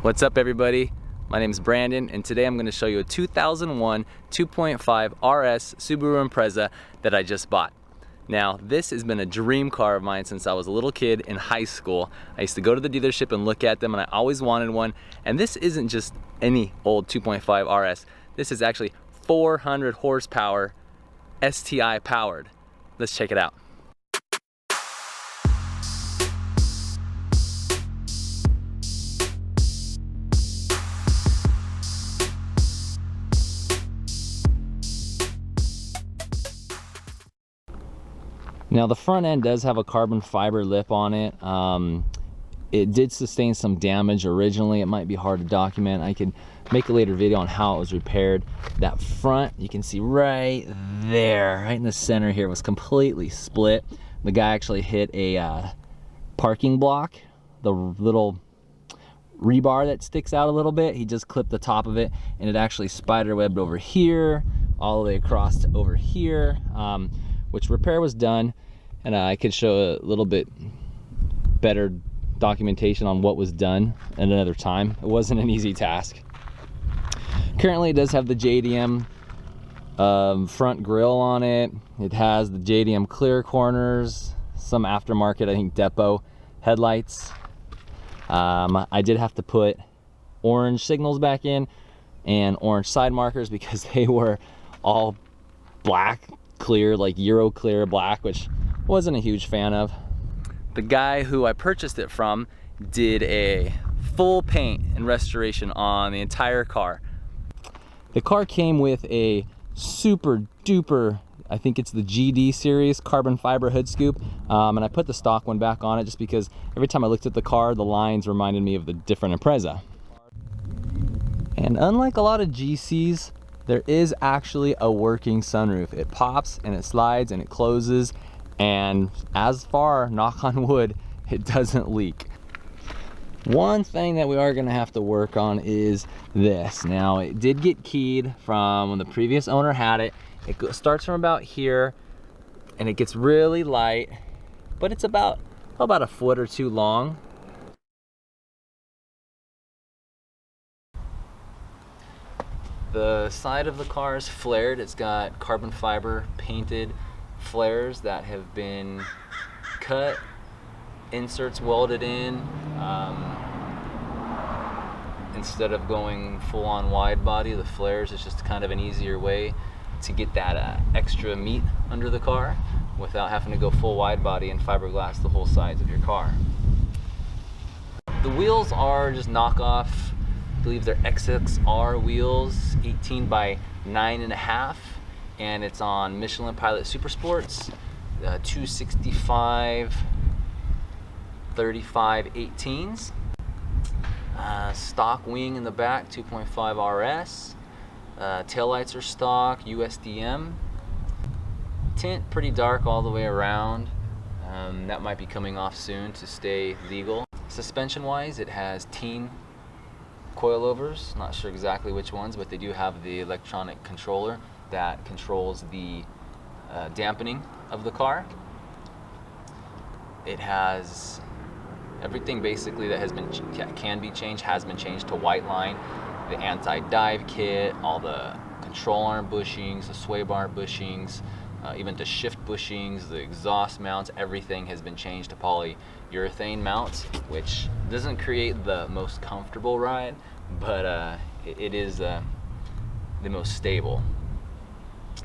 What's up everybody? My name is Brandon and today I'm going to show you a 2001 2.5 RS Subaru Impreza that I just bought. Now this has been a dream car of mine since I was a little kid in high school. I used to go to the dealership and look at them and I always wanted one. And this isn't just any old 2.5 RS. This is actually 400 horsepower STI powered. Let's check it out. Now the front end does have a carbon fiber lip on it. It did sustain some damage originally. It might be hard to document. I could make a later video on how it was repaired. That front, you can see right there, right in the center here, was completely split. The guy actually hit a parking block, the little rebar that sticks out a little bit. He just clipped the top of it and it actually spider webbed over here, all the way across to over here. Which repair was done, and I could show a little bit better documentation on what was done at another time. It wasn't an easy task. Currently it does have the JDM front grille on it. It has the JDM clear corners, some aftermarket, I think, depot headlights. I did have to put orange signals back in and orange side markers because they were all black clear, like Euro clear black, which wasn't a huge fan of. The guy who I purchased it from did a full paint and restoration on the entire car. The car came with a super duper, I think it's the GD series carbon fiber hood scoop, and I put the stock one back on it just because every time I looked at the car, the lines reminded me of the different Impreza. And unlike a lot of GCs, there is actually a working sunroof. It pops and it slides and it closes, and as far, knock on wood, it doesn't leak. One thing that we are gonna have to work on is this. Now, it did get keyed from when the previous owner had it. It starts from about here and it gets really light, but it's about a foot or two long. The side of the car is flared. It's got carbon fiber painted flares that have been cut, inserts welded in. Instead of going full-on wide body, the flares is just kind of an easier way to get that extra meat under the car without having to go full wide body and fiberglass the whole sides of your car. The wheels are just knockoff. I believe they're XXR wheels, 18 by 9.5, and it's on Michelin Pilot Super Sports, 265 35 18s. Stock wing in the back, 2.5 RS. Taillights are stock, USDM. Tint pretty dark all the way around. That might be coming off soon to stay legal. Suspension wise, it has teen coilovers, not sure exactly which ones, but they do have the electronic controller that controls the dampening of the car. It has everything basically that can be changed has been changed to white line. The anti-dive kit, all the control arm bushings, the sway bar bushings, even the shift bushings, the exhaust mounts, everything has been changed to polyurethane mounts, which doesn't create the most comfortable ride, but it is the most stable.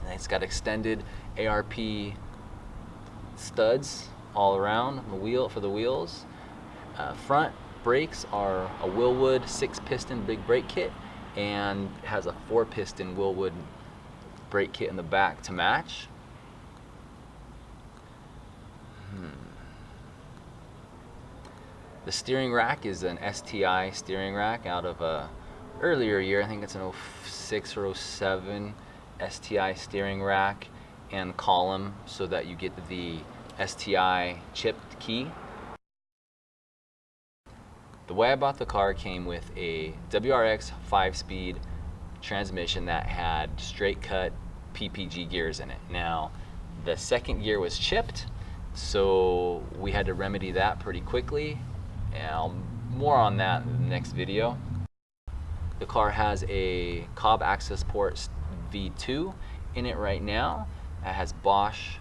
And it's got extended ARP studs all around the wheel for the wheels. Front brakes are a Willwood 6-piston big brake kit, and has a 4-piston Willwood brake kit in the back to match. The steering rack is an STI steering rack out of a earlier year. I think it's an 06 or 07 STI steering rack and column, so that you get the STI chipped key. The way I bought the car came with a WRX 5-speed transmission that had straight cut PPG gears in it. Now, the second gear was chipped, So we had to remedy that pretty quickly. And more on that in the next video. The car has a Cobb Access Port V2 in it right now. It has Bosch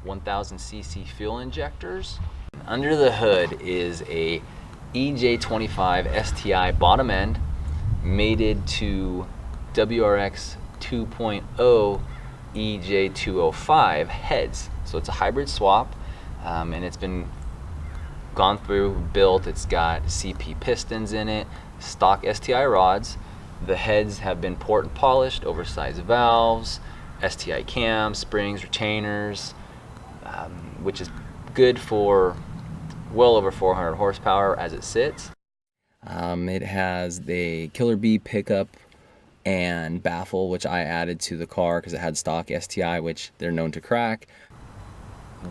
1000cc fuel injectors. Under the hood is a EJ25 STI bottom end mated to WRX 2.0 EJ205 heads. So it's a hybrid swap, and it's been gone through, built. It's got CP pistons in it, stock STI rods. The heads have been port and polished, oversized valves, STI cams, springs, retainers, which is good for well over 400 horsepower as it sits. It has the Killer Bee pickup and baffle, which I added to the car because it had stock STI, which they're known to crack.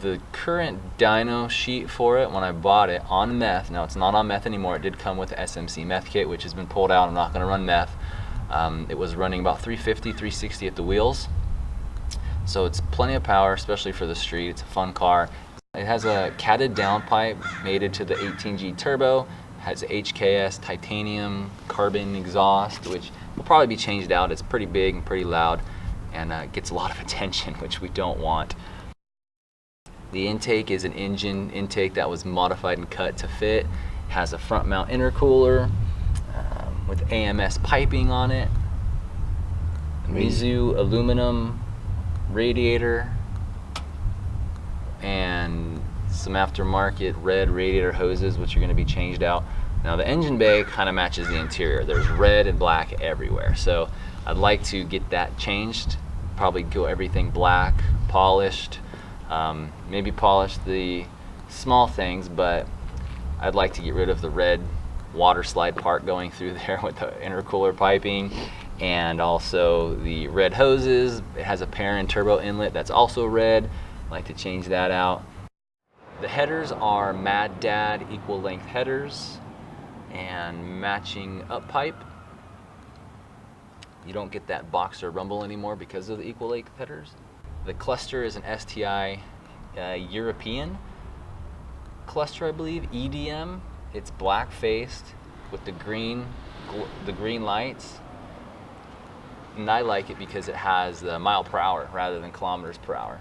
The current dyno sheet for it when I bought it on meth, now it's not on meth anymore, it did come with the SMC meth kit, which has been pulled out. I'm not going to run meth. It was running about 350, 360 at the wheels. So it's plenty of power, especially for the street. It's a fun car. It has a catted downpipe mated to the 18G turbo. It has HKS titanium carbon exhaust, which will probably be changed out. It's pretty big and pretty loud, and gets a lot of attention, which we don't want. The intake is an engine intake that was modified and cut to fit. It has a front mount intercooler with AMS piping on it. Mizu aluminum radiator and some aftermarket red radiator hoses, which are going to be changed out. Now the engine bay kind of matches the interior. There's red and black everywhere, so I'd like to get that changed. Probably go everything black, polished. Maybe polish the small things, but I'd like to get rid of the red water slide part going through there with the intercooler piping, and also the red hoses. It has a parent turbo inlet that's also red. I'd like to change that out. The headers are Mad Dad equal length headers and matching up pipe. You don't get that boxer rumble anymore because of the equal length headers. The cluster is an STI European cluster, I believe, EDM. It's black faced with the green lights, and I like it because it has the mile per hour rather than kilometers per hour.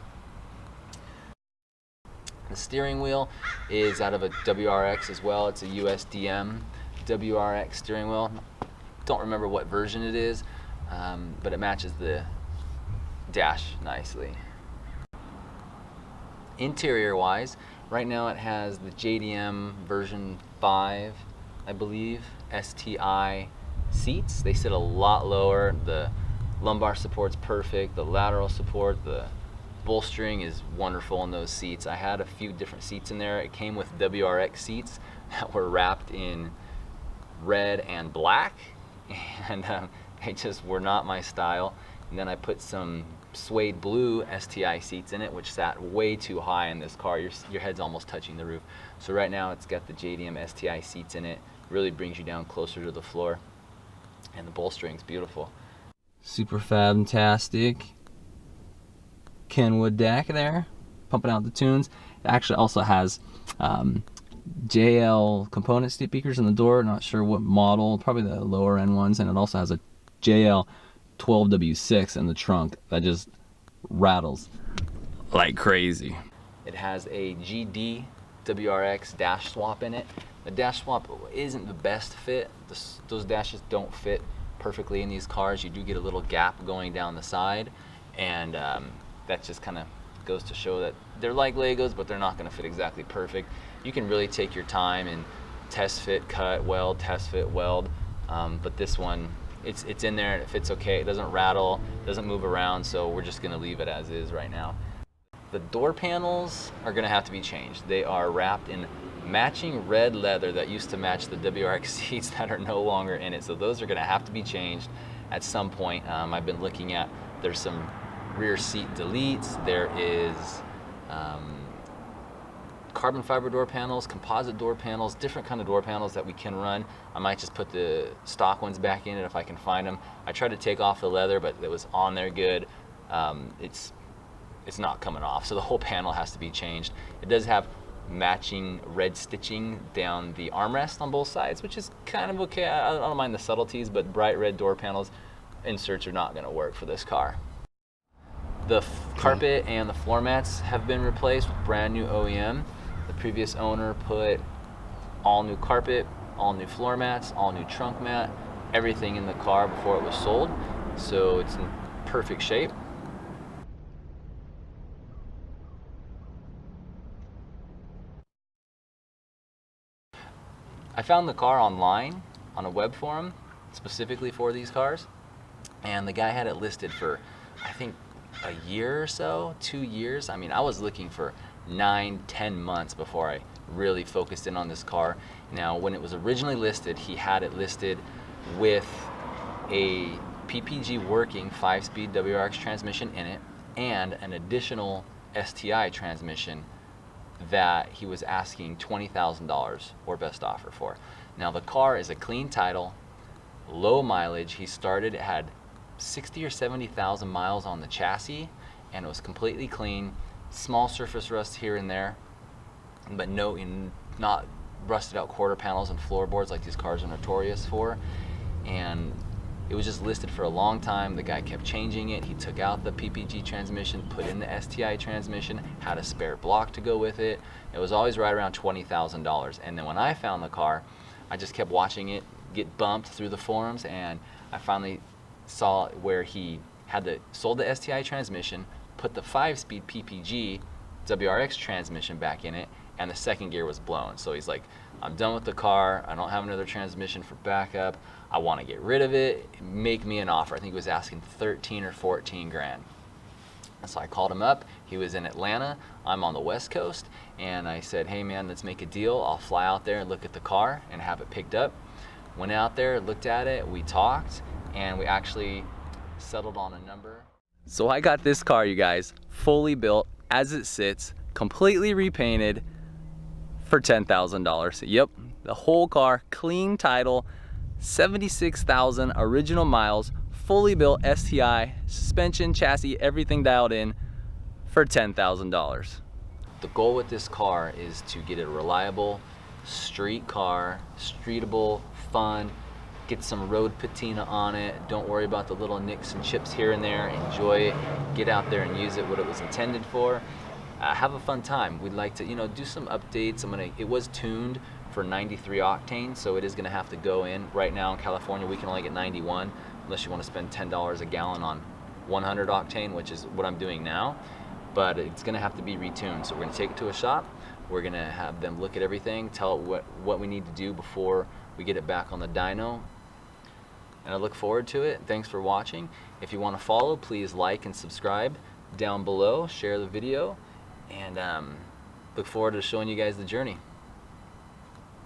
The steering wheel is out of a WRX as well. It's a USDM WRX steering wheel. Don't remember what version it is, but it matches the dash nicely. Interior wise, right now it has the JDM version 5, I believe, STI seats. They sit a lot lower. The lumbar support's perfect, the lateral support, the bolstering is wonderful in those seats. I had a few different seats in there. It came with WRX seats that were wrapped in red and black, and they just were not my style. And then I put some suede blue STI seats in it, which sat way too high in this car. Your head's almost touching the roof. So right now it's got the JDM STI seats in it. Really brings you down closer to the floor. And the bolstering's beautiful. Super fantastic Kenwood deck there, pumping out the tunes. It actually also has JL component speakers in the door. Not sure what model, probably the lower end ones. And it also has a JL 12W6 in the trunk that just rattles like crazy. It has a GD WRX dash swap in it. The dash swap isn't the best fit. Those dashes don't fit perfectly in these cars. You do get a little gap going down the side, and that just kind of goes to show that they're like Legos, but they're not going to fit exactly perfect. You can really take your time and test fit, cut, weld, test fit, weld, but this one, it's in there and it fits okay. It doesn't rattle, doesn't move around, so we're just going to leave it as is right now. The door panels are going to have to be changed. They are wrapped in matching red leather that used to match the WRX seats that are no longer in it, so those are going to have to be changed at some point. I've been looking at, there's some rear seat deletes, there is carbon fiber door panels, composite door panels, different kind of door panels that we can run. I might just put the stock ones back in it if I can find them. I tried to take off the leather, but it was on there good. It's not coming off, so the whole panel has to be changed. It does have matching red stitching down the armrest on both sides, which is kind of okay. I don't mind the subtleties, but bright red door panels inserts are not going to work for this car. The carpet and the floor mats have been replaced with brand new OEM. The previous owner put all new carpet, all new floor mats, all new trunk mat, everything in the car before it was sold, so it's in perfect shape. I found the car online on a web forum specifically for these cars, and the guy had it listed for, I think, a year or so, 2 years. I mean, I was looking for 9-10 months before I really focused in on this car. Now, when it was originally listed, he had it listed with a PPG working 5-speed WRX transmission in it and an additional STI transmission that he was asking $20,000 or best offer for. Now, the car is a clean title, low mileage. He started, it had 60 or 70,000 miles on the chassis, and it was completely clean. Small surface rust here and there, but not rusted out quarter panels and floorboards like these cars are notorious for. And it was just listed for a long time. The guy kept changing it. He took out the PPG transmission, put in the STI transmission, had a spare block to go with it. It was always right around $20,000. And then when I found the car, I just kept watching it get bumped through the forums, and I finally saw where he had sold the STI transmission, put the 5-speed PPG WRX transmission back in it, and the second gear was blown. So he's like, I'm done with the car. I don't have another transmission for backup. I want to get rid of it. Make me an offer. I think he was asking 13 or 14 grand. So I called him up. He was in Atlanta. I'm on the West Coast. And I said, hey man, let's make a deal. I'll fly out there and look at the car and have it picked up. Went out there, looked at it, we talked, and we actually settled on a number. So I got this car, you guys, fully built as it sits, completely repainted for $10,000. Yep, the whole car, clean title, 76,000 original miles, fully built STI, suspension, chassis, everything dialed in for $10,000. The goal with this car is to get a reliable street car, streetable, fun, get some road patina on it. Don't worry about the little nicks and chips here and there. Enjoy it, get out there and use it what it was intended for. Have a fun time. We'd like to, do some updates. It was tuned for 93 octane, so it is gonna have to go in. Right now in California, we can only get 91, unless you wanna spend $10 a gallon on 100 octane, which is what I'm doing now. But it's gonna have to be retuned. So we're gonna take it to a shop. We're gonna have them look at everything, tell it what we need to do before we get it back on the dyno. And I look forward to it. Thanks for watching. If you wanna follow, please like and subscribe down below, share the video, and look forward to showing you guys the journey.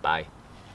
Bye.